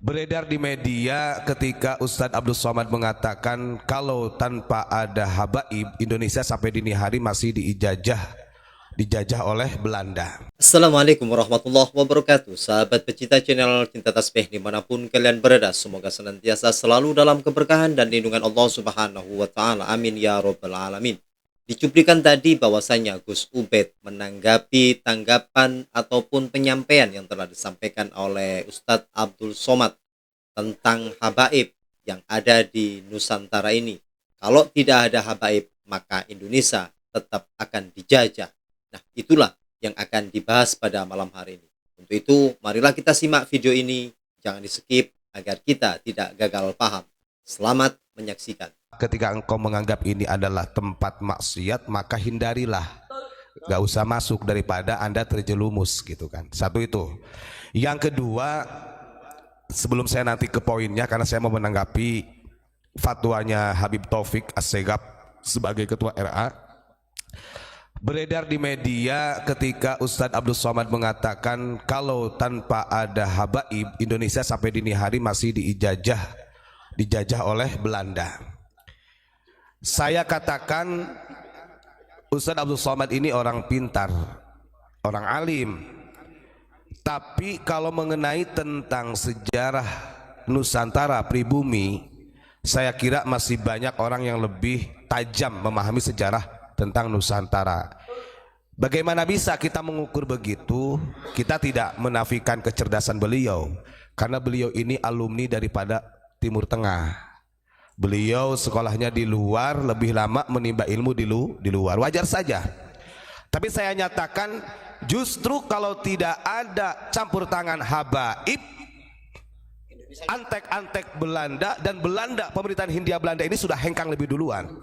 Beredar di media ketika Ustadz Abdul Somad mengatakan kalau tanpa ada habaib Indonesia sampai dini hari masih dijajah oleh Belanda. Assalamualaikum warahmatullahi wabarakatuh. Sahabat pecinta channel Cinta Tasbih dimanapun kalian berada, semoga senantiasa selalu dalam keberkahan dan lindungan Allah Subhanahu wa Ta'ala. Amin ya Rabbal Alamin. Di cuplikan tadi bahwasanya Gus Ubed menanggapi tanggapan ataupun penyampaian yang telah disampaikan oleh Ustadz Abdul Somad tentang habaib yang ada di Nusantara ini. Kalau tidak ada habaib, maka Indonesia tetap akan dijajah. Nah, itulah yang akan dibahas pada malam hari ini. Untuk itu, marilah kita simak video ini. Jangan di skip agar kita tidak gagal paham. Selamat menyaksikan. Ketika engkau menganggap ini adalah tempat maksiat, maka hindarilah, gak usah masuk daripada anda terjelumus gitu kan. Satu itu. Yang kedua, sebelum saya nanti ke poinnya, karena saya mau menanggapi fatwanya Habib Taufik Assegaf sebagai ketua RA. Beredar di media ketika Ustadz Abdul Somad mengatakan kalau tanpa ada habaib Indonesia sampai dini hari masih dijajah oleh Belanda. Saya katakan Ustadz Abdul Somad ini orang pintar, orang alim. Tapi kalau mengenai tentang sejarah Nusantara pribumi, saya kira masih banyak orang yang lebih tajam memahami sejarah tentang Nusantara. Bagaimana bisa kita mengukur begitu? Kita tidak menafikan kecerdasan beliau, karena beliau ini alumni daripada Timur Tengah. Beliau sekolahnya di luar, lebih lama menimba ilmu di luar, wajar saja. Tapi saya nyatakan justru kalau tidak ada campur tangan habaib, antek-antek Belanda, dan Belanda, pemerintahan Hindia Belanda ini sudah hengkang lebih duluan.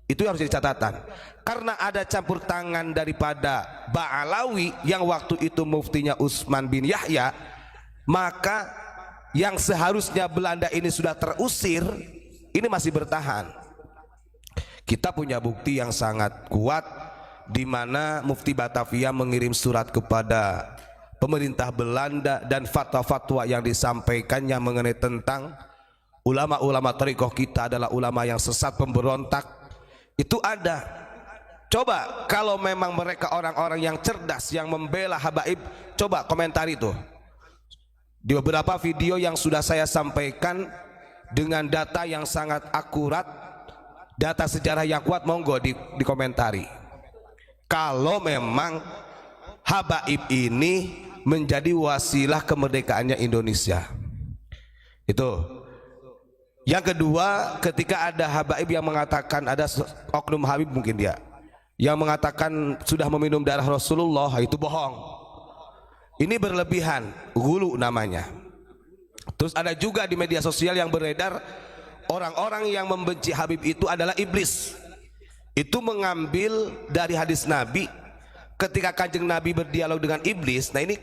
Itu harus jadi catatan. Karena ada campur tangan daripada Ba'alawi yang waktu itu muftinya Utsman bin Yahya, maka yang seharusnya Belanda ini sudah terusir, ini masih bertahan. Kita punya bukti yang sangat kuat di mana Mufti Batavia mengirim surat kepada pemerintah Belanda dan fatwa-fatwa yang disampaikannya mengenai tentang ulama-ulama thariqah kita adalah ulama yang sesat, pemberontak. Itu ada. Coba kalau memang mereka orang-orang yang cerdas yang membela habaib, coba komentari itu. Di beberapa video yang sudah saya sampaikan dengan data yang sangat akurat, data sejarah yang kuat, monggo dikomentari. Kalau memang habaib ini menjadi wasilah kemerdekaannya Indonesia. Itu. Yang kedua, ketika ada habaib yang mengatakan, ada oknum habib mungkin dia yang mengatakan sudah meminum darah Rasulullah, itu bohong. Ini berlebihan, ghulu namanya. Terus ada juga di media sosial yang beredar orang-orang yang membenci Habib itu adalah iblis. Itu mengambil dari hadis Nabi ketika Kanjeng Nabi berdialog dengan iblis. Nah ini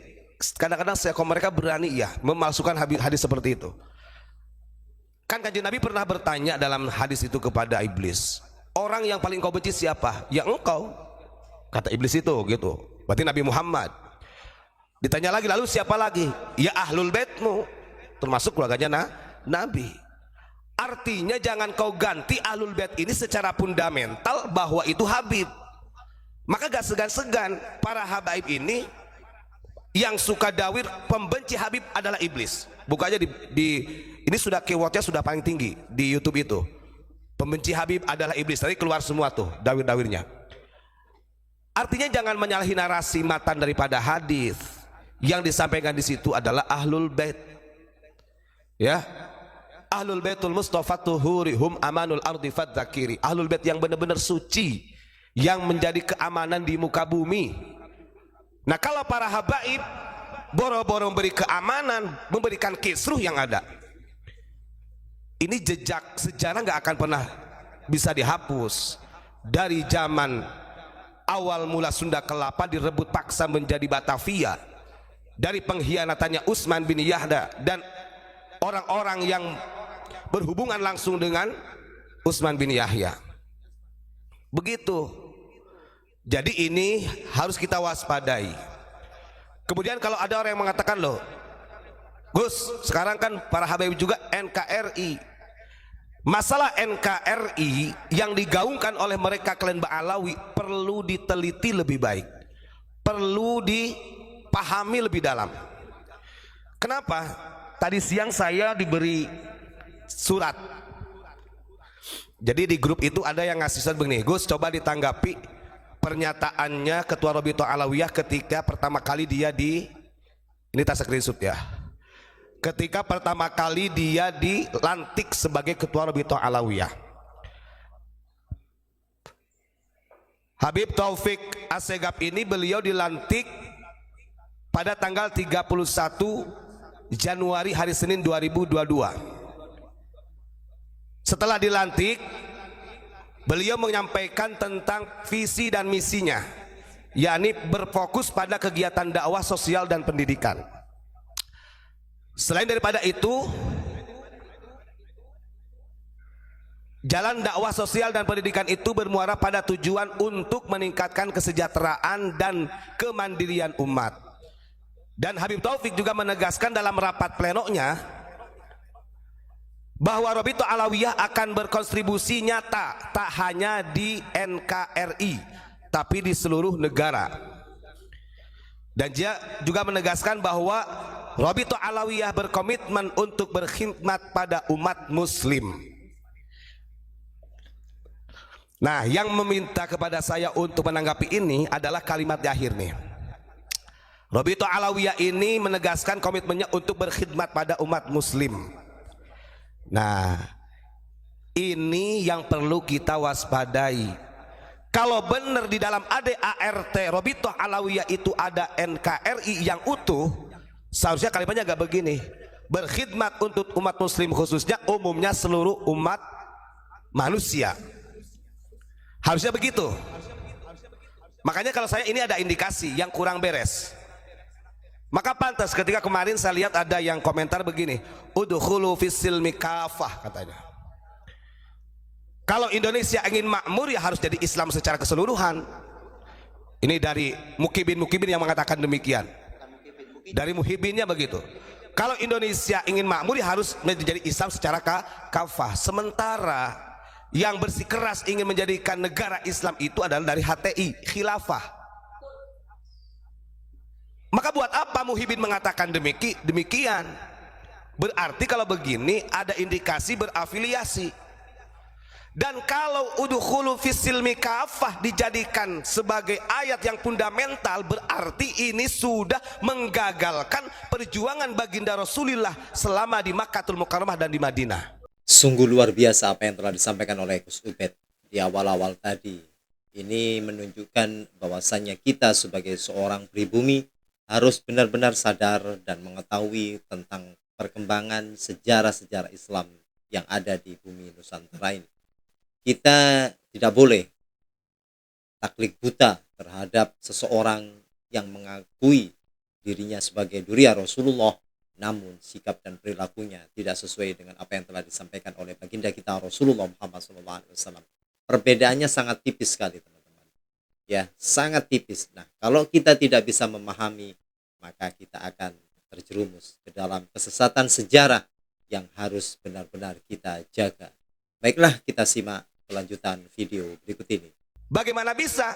kadang-kadang mereka berani ya memasukkan hadis seperti itu. Kan Kanjeng Nabi pernah bertanya dalam hadis itu kepada iblis, orang yang paling kau benci siapa? Ya engkau, kata iblis itu gitu. Berarti Nabi Muhammad. Ditanya lagi, lalu siapa lagi? Ya ahlul baitmu, termasuk keluarganya Nabi. Artinya jangan kau ganti ahlul bait ini secara fundamental bahwa itu Habib. Maka gak segan-segan para habaib ini yang suka dawir pembenci Habib adalah iblis. Buka aja ini sudah keywordnya sudah paling tinggi di YouTube itu. Pembenci Habib adalah iblis. Tadi keluar semua tuh dawir-dawirnya. Artinya jangan menyalahi narasi matan daripada hadis. Yang disampaikan di situ adalah ahlul bait, ya, ahlul baitul mustafa tuhurihum amanul ardi fadzakiri, ahlul bait yang benar-benar suci, yang menjadi keamanan di muka bumi. Nah kalau para habaib boro-boro memberi keamanan, memberikan kisruh yang ada, ini jejak sejarah nggak akan pernah bisa dihapus. Dari zaman awal mula Sunda Kelapa direbut paksa menjadi Batavia, dari pengkhianatannya Utsman bin Yahya dan orang-orang yang berhubungan langsung dengan Utsman bin Yahya. Begitu. Jadi ini harus kita waspadai. Kemudian kalau ada orang yang mengatakan, loh Gus, sekarang kan para habaib juga NKRI. Masalah NKRI yang digaungkan oleh mereka klan Ba'alawi perlu diteliti lebih baik, perlu dipahami lebih dalam. Kenapa? Tadi siang saya diberi surat. Jadi di grup itu ada yang ngasih surat begini, Gus coba ditanggapi pernyataannya Ketua Rabithah Alawiyah ketika pertama kali dia ini tas screenshot ya, ketika pertama kali dia dilantik sebagai Ketua Rabithah Alawiyah. Habib Taufik Assegaf ini beliau dilantik pada tanggal 31 Januari hari Senin 2022. Setelah dilantik, beliau menyampaikan tentang visi dan misinya, yakni berfokus pada kegiatan dakwah sosial dan pendidikan. Selain daripada itu, jalan dakwah sosial dan pendidikan itu bermuara pada tujuan untuk meningkatkan kesejahteraan dan kemandirian umat. Dan Habib Taufik juga menegaskan dalam rapat plenonya bahwa Rabithah Alawiyah akan berkontribusi nyata tak hanya di NKRI tapi di seluruh negara. Dan dia juga menegaskan bahwa Rabithah Alawiyah berkomitmen untuk berkhidmat pada umat muslim. Nah, yang meminta kepada saya untuk menanggapi ini adalah kalimat di akhir nih. Rabithah Alawiyah ini menegaskan komitmennya untuk berkhidmat pada umat muslim. Nah, ini yang perlu kita waspadai. Kalau benar di dalam ADART Rabithah Alawiyah itu ada NKRI yang utuh, seharusnya kalimatnya agak begini: berkhidmat untuk umat muslim, khususnya umumnya seluruh umat manusia. Harusnya begitu. Makanya kalau saya ini ada indikasi yang kurang beres. Maka pantas ketika kemarin saya lihat ada yang komentar begini, udkhulu fis-silmi kafah katanya. Kalau Indonesia ingin makmur ya harus jadi Islam secara keseluruhan. Ini dari Mukibin yang mengatakan demikian. Dari Muhibinnya begitu. Kalau Indonesia ingin makmur ya harus menjadi Islam secara kafah. Sementara yang bersikeras ingin menjadikan negara Islam itu adalah dari HTI, khilafah. Maka buat apa Muhibin mengatakan demikian? Berarti kalau begini ada indikasi berafiliasi. Dan kalau udkhulu fis-silmi kafah dijadikan sebagai ayat yang fundamental, berarti ini sudah menggagalkan perjuangan baginda Rasulullah selama di Makkahul Mukarramah dan di Madinah. Sungguh luar biasa apa yang telah disampaikan oleh Gus Ubed di awal-awal tadi. Ini menunjukkan bahwasannya kita sebagai seorang pribumi harus benar-benar sadar dan mengetahui tentang perkembangan sejarah-sejarah Islam yang ada di bumi Nusantara ini. Kita tidak boleh taklid buta terhadap seseorang yang mengakui dirinya sebagai dhuria Rasulullah, namun sikap dan perilakunya tidak sesuai dengan apa yang telah disampaikan oleh baginda kita Rasulullah Muhammad SAW. Perbedaannya sangat tipis sekali, teman-teman. Ya, sangat tipis. Nah, kalau kita tidak bisa memahami, maka kita akan terjerumus ke dalam kesesatan sejarah yang harus benar-benar kita jaga. Baiklah, kita simak kelanjutan video berikut ini. Bagaimana bisa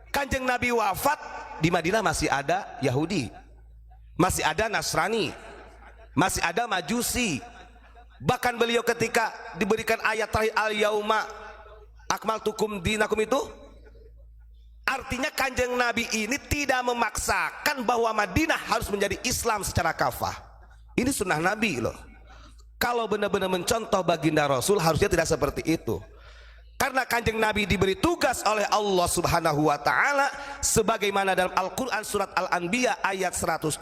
Kanjeng Nabi wafat, di Madinah masih ada Yahudi, masih ada Nasrani, masih ada Majusi. Bahkan beliau ketika diberikan ayat terakhir al-yauma akmaltukum dinakum itu, artinya Kanjeng Nabi ini tidak memaksakan bahwa Madinah harus menjadi Islam secara kafah. Ini sunnah Nabi loh. Kalau benar-benar mencontoh baginda Rasul harusnya tidak seperti itu. Karena Kanjeng Nabi diberi tugas oleh Allah Subhanahu wa taala sebagaimana dalam Al-Qur'an surat Al-Anbiya ayat 107,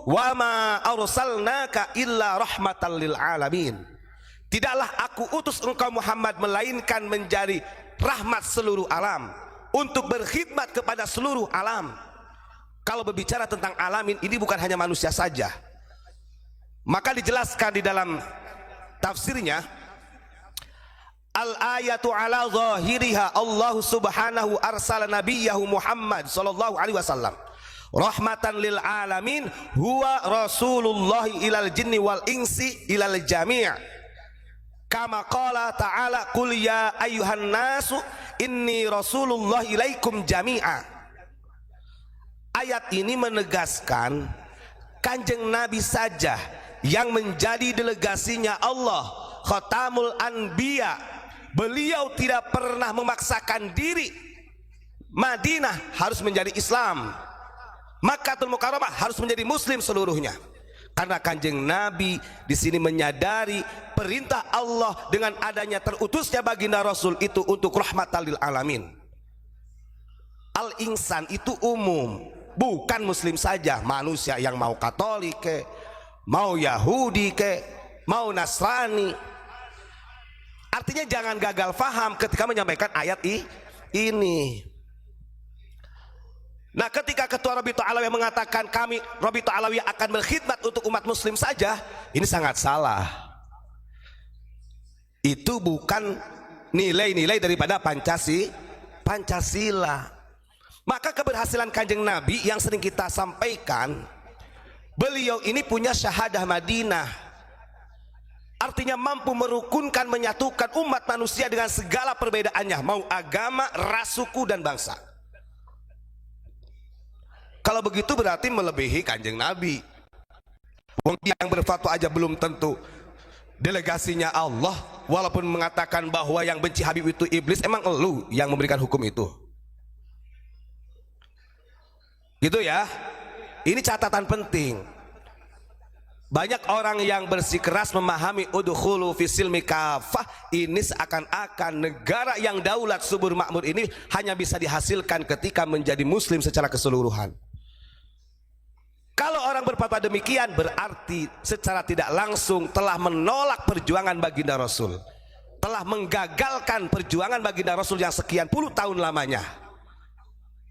"Wa ma arsalnaka illa rahmatan lil alamin." Tidaklah aku utus engkau Muhammad melainkan menjadi rahmat seluruh alam, untuk berkhidmat kepada seluruh alam. Kalau berbicara tentang alamin, ini bukan hanya manusia saja. Maka dijelaskan di dalam tafsirnya, al-ayatu ala zahiriha Allah subhanahu arsala nabiyahu Muhammad sallallahu alaihi wasallam rahmatan lil alamin huwa rasulullah ilal jinni wal insi ilal jami' kama qala ta'ala qul ya ayyuhan nasu inni rasulullah ilaikum jami'a. Ayat ini menegaskan Kanjeng Nabi saja yang menjadi delegasinya Allah, Khatamul Anbiya. Beliau tidak pernah memaksakan diri. Madinah harus menjadi Islam, Makkahul Mukarramah harus menjadi Muslim seluruhnya. Karena Kanjeng Nabi di sini menyadari perintah Allah dengan adanya terutusnya baginda Rasul itu untuk rahmatan lil alamin. Al-insan itu umum, bukan Muslim saja, manusia yang mau Katolik ke, mau Yahudi ke, mau Nasrani. Artinya jangan gagal faham ketika menyampaikan ayat ini. Nah, ketika Ketua Rabitul Alawiyah mengatakan kami Rabitul Alawiyah akan berkhidmat untuk umat muslim saja, ini sangat salah. Itu bukan nilai-nilai daripada Pancasila. Maka keberhasilan Kanjeng Nabi yang sering kita sampaikan, beliau ini punya syahadah Madinah. Artinya mampu merukunkan, menyatukan umat manusia dengan segala perbedaannya, mau agama, ras, suku, dan bangsa. Kalau begitu berarti melebihi Kanjeng Nabi. Wong yang berfatwa aja belum tentu delegasinya Allah, walaupun mengatakan bahwa yang benci Habib itu iblis. Emang elu yang memberikan hukum itu? Gitu ya. Ini catatan penting. Banyak orang yang bersikeras memahami udkhulu fisilmi kafah. Ini seakan-akan negara yang daulat subur makmur ini hanya bisa dihasilkan ketika menjadi muslim secara keseluruhan. Kalau orang berfatwa demikian, berarti secara tidak langsung telah menolak perjuangan baginda Rasul, telah menggagalkan perjuangan baginda Rasul yang sekian puluh tahun lamanya.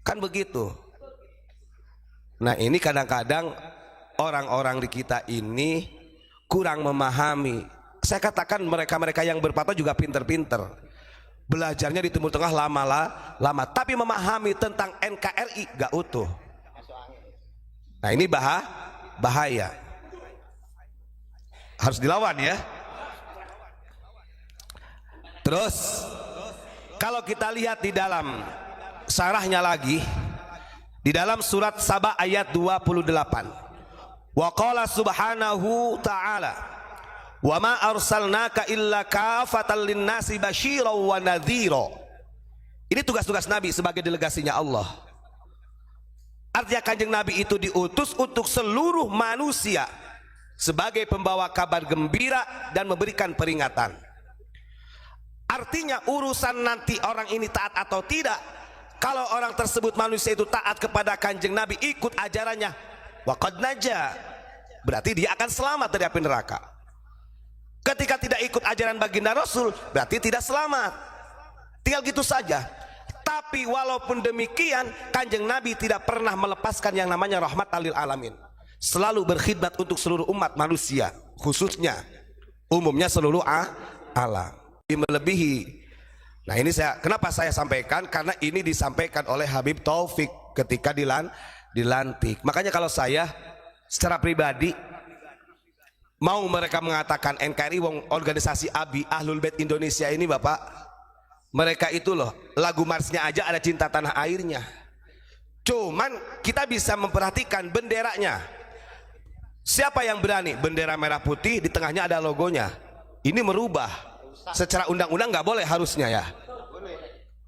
Kan begitu. Nah, ini kadang-kadang orang-orang di kita ini kurang memahami. Saya katakan mereka-mereka yang berfatwa juga pinter-pinter, belajarnya di Timur Tengah lama, tapi memahami tentang NKRI gak utuh. Nah, ini bahaya, harus dilawan ya. Terus kalau kita lihat di dalam syarahnya lagi, di dalam surat Saba ayat 28, wa qala subhanahu ta'ala wa ma arsalnaka illa kafatan linnasi basyiran wa nadhira. Ini tugas-tugas Nabi sebagai delegasinya Allah. Artinya Kanjeng Nabi itu diutus untuk seluruh manusia sebagai pembawa kabar gembira dan memberikan peringatan. Artinya urusan nanti orang ini taat atau tidak, kalau orang tersebut manusia itu taat kepada Kanjeng Nabi, ikut ajarannya, waqad naja, berarti dia akan selamat dari api neraka. Ketika tidak ikut ajaran baginda Rasul, berarti tidak selamat. Tinggal gitu saja. Tapi walaupun demikian, Kanjeng Nabi tidak pernah melepaskan yang namanya rahmat lil alamin. Selalu berkhidmat untuk seluruh umat manusia, khususnya umumnya seluruh alam. Melebihi. Nah, ini kenapa saya sampaikan? Karena ini disampaikan oleh Habib Taufik ketika dilantik. Makanya kalau saya secara pribadi mau mereka mengatakan NKRI wong organisasi ABI Ahlul Bait Indonesia ini, Bapak, mereka itu loh, lagu marsnya aja ada cinta tanah airnya. Cuman kita bisa memperhatikan benderanya. Siapa yang berani? Bendera merah putih, di tengahnya ada logonya. Ini merubah. Secara undang-undang nggak boleh harusnya ya.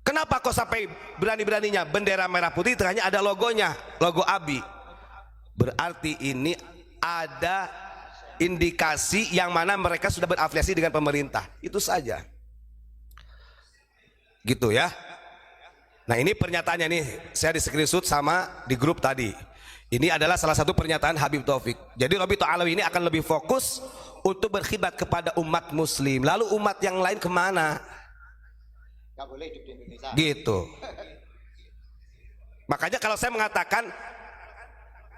Kenapa kok sampai berani-beraninya bendera merah putih, di tengahnya ada logonya, logo ABI? Berarti ini ada indikasi yang mana mereka sudah berafiliasi dengan pemerintah. Itu saja. Gitu ya. Nah, ini pernyataannya nih, saya di screenshot sama di grup tadi. Ini adalah salah satu pernyataan Habib Taufik. Jadi Rabitul Alawi ini akan lebih fokus untuk berkhidmat kepada umat muslim. Lalu umat yang lain kemana? Gak boleh hidup di Indonesia. Gitu. Makanya kalau saya mengatakan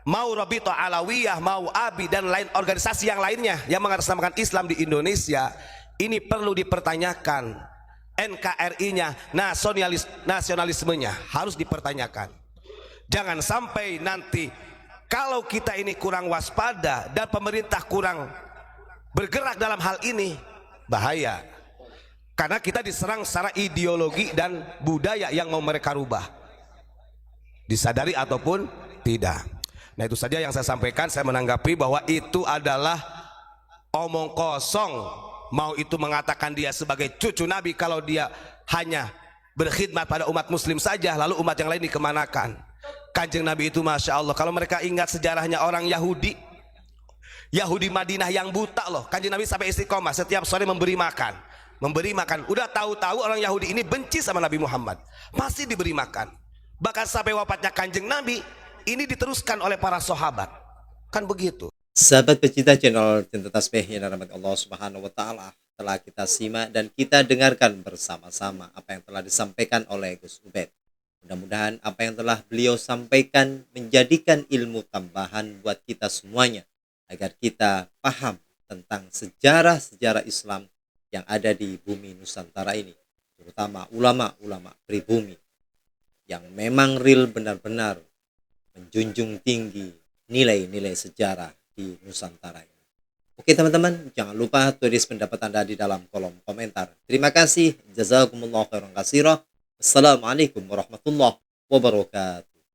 mau Rabitul Alawiyah, mau ABI dan lain organisasi yang lainnya yang mengatasnamakan Islam di Indonesia, ini perlu dipertanyakan. NKRI-nya, nasionalismenya harus dipertanyakan. Jangan sampai nanti kalau kita ini kurang waspada dan pemerintah kurang bergerak dalam hal ini, bahaya. Karena kita diserang secara ideologi dan budaya yang mau mereka rubah, disadari ataupun tidak. Nah, itu saja yang saya sampaikan. Saya menanggapi bahwa itu adalah omong kosong. Mau itu mengatakan dia sebagai cucu Nabi kalau dia hanya berkhidmat pada umat muslim saja, lalu umat yang lain dikemanakan. Kanjeng Nabi itu Masya Allah, kalau mereka ingat sejarahnya orang Yahudi Madinah yang buta loh, Kanjeng Nabi sampai istiqomah setiap sore memberi makan. Udah tahu-tahu orang Yahudi ini benci sama Nabi Muhammad, masih diberi makan. Bahkan sampai wafatnya Kanjeng Nabi ini diteruskan oleh para sahabat. Kan begitu. Sahabat pecinta channel Cinta Tasbih yang dirahmati Allah Subhanahu wa taala, telah kita simak dan kita dengarkan bersama-sama apa yang telah disampaikan oleh Gus Ubed. Mudah-mudahan apa yang telah beliau sampaikan menjadikan ilmu tambahan buat kita semuanya, agar kita paham tentang sejarah-sejarah Islam yang ada di bumi Nusantara ini, terutama ulama-ulama pribumi yang memang real benar-benar menjunjung tinggi nilai-nilai sejarah di Nusantara ini. Oke teman-teman, jangan lupa tulis pendapat Anda di dalam kolom komentar. Terima kasih. Jazakumullah khairan katsira. Assalamualaikum warahmatullahi wabarakatuh.